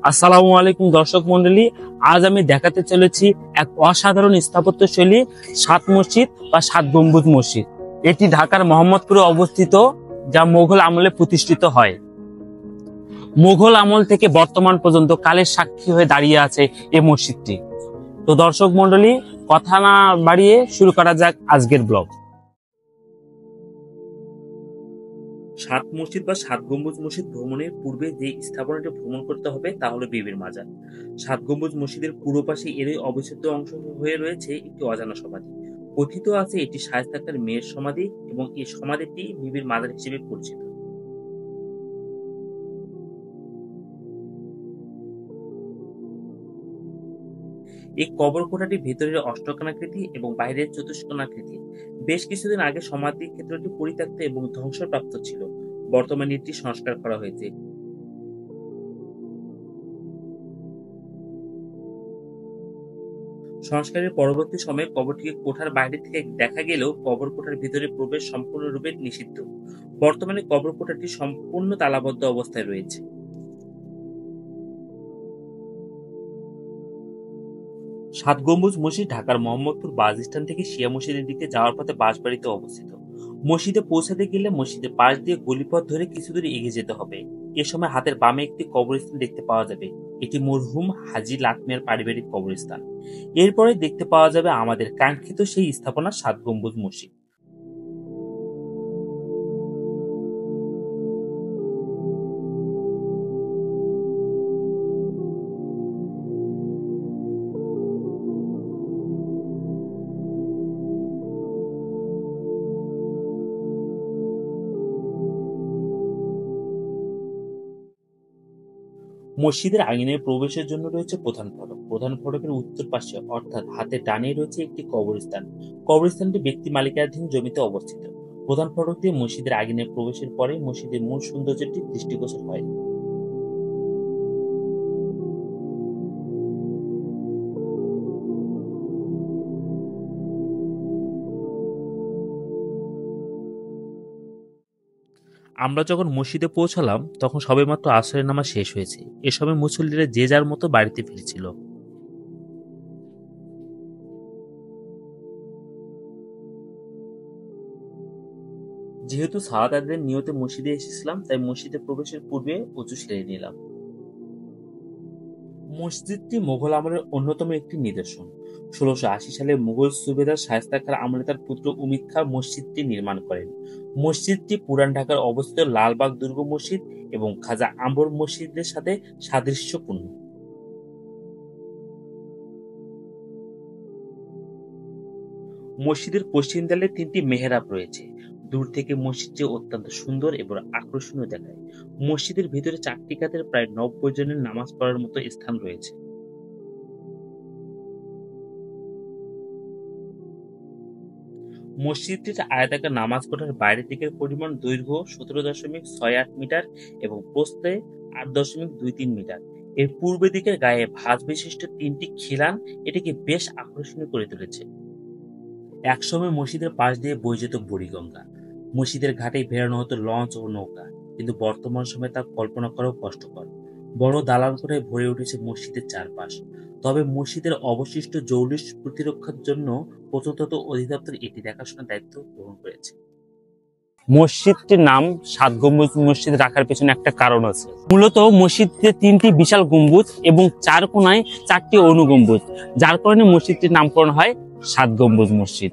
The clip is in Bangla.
আসসালামু আলাইকুম দর্শক মন্ডলী, আজ আমি দেখাতে চলেছি এক অসাধারণ স্থাপত্য শৈলী সাত মসজিদ বা সাত গম্বুজ মসজিদ। এটি ঢাকার মোহাম্মদপুরে অবস্থিত, যা মুঘল আমলে প্রতিষ্ঠিত হয়। মুঘল আমল থেকে বর্তমান পর্যন্ত কালের সাক্ষী হয়ে দাঁড়িয়ে আছে এই মসজিদটি। তো দর্শক মন্ডলী, কথা না বাড়িয়ে শুরু করা যাক আজকের ব্লগ। সাত মসজিদ বা সাত গম্বুজ মসজিদ ভ্রমণের পূর্বে যে স্থাপনাটি ভ্রমণ করতে হবে তা হলো বিবির মাজার। সাত গম্বুজ মসজিদের পূর্ব পাশে এরই অবিচ্ছেদ্য অংশ হয়ে রয়েছে একটি অজানা সমাধি। কথিত আছে এটি শায়েস্তা খাঁর মেয়ের সমাধি এবং এই সমাধিটি বিবির মাজার হিসেবে পরিচিত। এই কবর কোঠাটি ভেতরের অষ্টকোণাকৃতি এবং বাইরের চতুষ্কোণাকৃতি। বেশ কিছুদিন আগে সমাধি ক্ষেত্রটি পরিত্যক্ত এবং ধ্বংসপ্রাপ্ত ছিল। বর্তমানে এটি সংস্কার করা হয়েছে। সংস্কারের পরবর্তী সময়ে কবরটিকে কোঠার বাইরে থেকে দেখা গেলেও কবর কোঠার ভিতরে প্রবেশ সম্পূর্ণরূপে নিষিদ্ধ। বর্তমানে কবর কোঠাটি সম্পূর্ণ তালাবদ্ধ অবস্থায় রয়েছে। সাত গম্বুজ মসজিদ ঢাকার মোহাম্মদপুর বাস স্ট্যান্ড থেকে শিয়া মসজিদের দিকে যাওয়ার পথে বাঁশবাড়িতে অবস্থিত। মসজিদে পৌঁছাতে গেলে মসজিদের পাশ দিয়ে গলিপথ ধরে কিছু দূর এগিয়ে যেতে হবে। এ সময় হাতের বামে একটি কবরস্থান দেখতে পাওয়া যাবে। এটি মরহুম হাজী লাট মিয়ার পারিবারিক কবরস্থান। এরপরে দেখতে পাওয়া যাবে আমাদের কাঙ্ক্ষিত সেই স্থাপনা সাত গম্বুজ মসজিদ। মসজিদের আঙিনায় প্রবেশের জন্য রয়েছে প্রধান ফটক। প্রধান ফটকের উত্তর পাশে অর্থাৎ হাতের ডানে রয়েছে একটি কবরস্থান। কবরস্থানটি ব্যক্তি মালিকানাধীন জমিতে অবস্থিত। প্রধান ফটক দিয়ে মসজিদের আঙিনায় প্রবেশের পরে মসজিদের মূল সৌন্দর্যটি দৃষ্টিগোচর হয়। আমরা যখন মসজিদে পৌঁছালাম তখন সবেমাত্র আসরের নামাজ শেষ হয়েছে। এ সময় মুসল্লিরা যে যার মতো বাড়িতে ফিরছিল। যেহেতু সালাত আদায়ের নিয়তে মসজিদে এসেছিলাম, তাই মসজিদে প্রবেশের পূর্বে ওযু সেরে নিলাম। মসজিদটি মোগল আমলের অন্যতম একটি নিদর্শন। ১৬৮০ সালে মুঘল সুবেদার শায়েস্তা খাঁর আমলে তার পুত্র উমিদ খাঁ মসজিদটি নির্মাণ করেন। মসজিদটি পুরান ঢাকার অবস্থিত লালবাগ দুর্গ মসজিদ এবং খাজা আম্বর মসজিদের সাথে সাদৃশ্যপূর্ণ। মসজিদের পশ্চিম দেয়ালে ৩টি মেহরাব রয়েছে। দূর থেকে মসজিদটি অত্যন্ত সুন্দর এবং আকর্ষণীয় দেখায়। মসজিদের ভিতরে ৪টি কাতের প্রায় ৯০ জনের নামাজ পড়ার মতো স্থান রয়েছে। মসজিদটির আয়তাকার নামাজ কোঠার বাইরের দিকের পরিমাণ দৈর্ঘ্য ১৭.৬৮ মিটার এবং প্রস্থে ৮.২৩ মিটার। এর পূর্ব দিকের গায়ে ভাঁজ বিশিষ্ট ৩টি খিলান এটিকে বেশ আকর্ষণীয় করে তুলেছে। একসময় মসজিদের পাশ দিয়ে বয়ে যেত বুড়িগঙ্গা। মসজিদের ঘাটে ভেড়ানো হতো লঞ্চ ও নৌকা, কিন্তু বর্তমান সময়ে তা কল্পনা করাও কষ্টকর। বড় দালান কোঠায় ভরে উঠেছে মসজিদের চারপাশ। তবে মসজিদের অবশিষ্ট জৌলুস প্রতিরক্ষার জন্য প্রত্নতত্ত্ব অধিদপ্তর এটি দেখাশোনার দায়িত্ব গ্রহণ করেছে। মসজিদটির নাম সাত গম্বুজ মসজিদ রাখার পেছনে একটা কারণ আছে। মূলত মসজিদে ৩টি বিশাল গম্বুজ এবং ৪ কোণায় ৪টি অনুগম্বুজ, যার কারণে মসজিদটির নামকরণ হয় সাত গম্বুজ মসজিদ।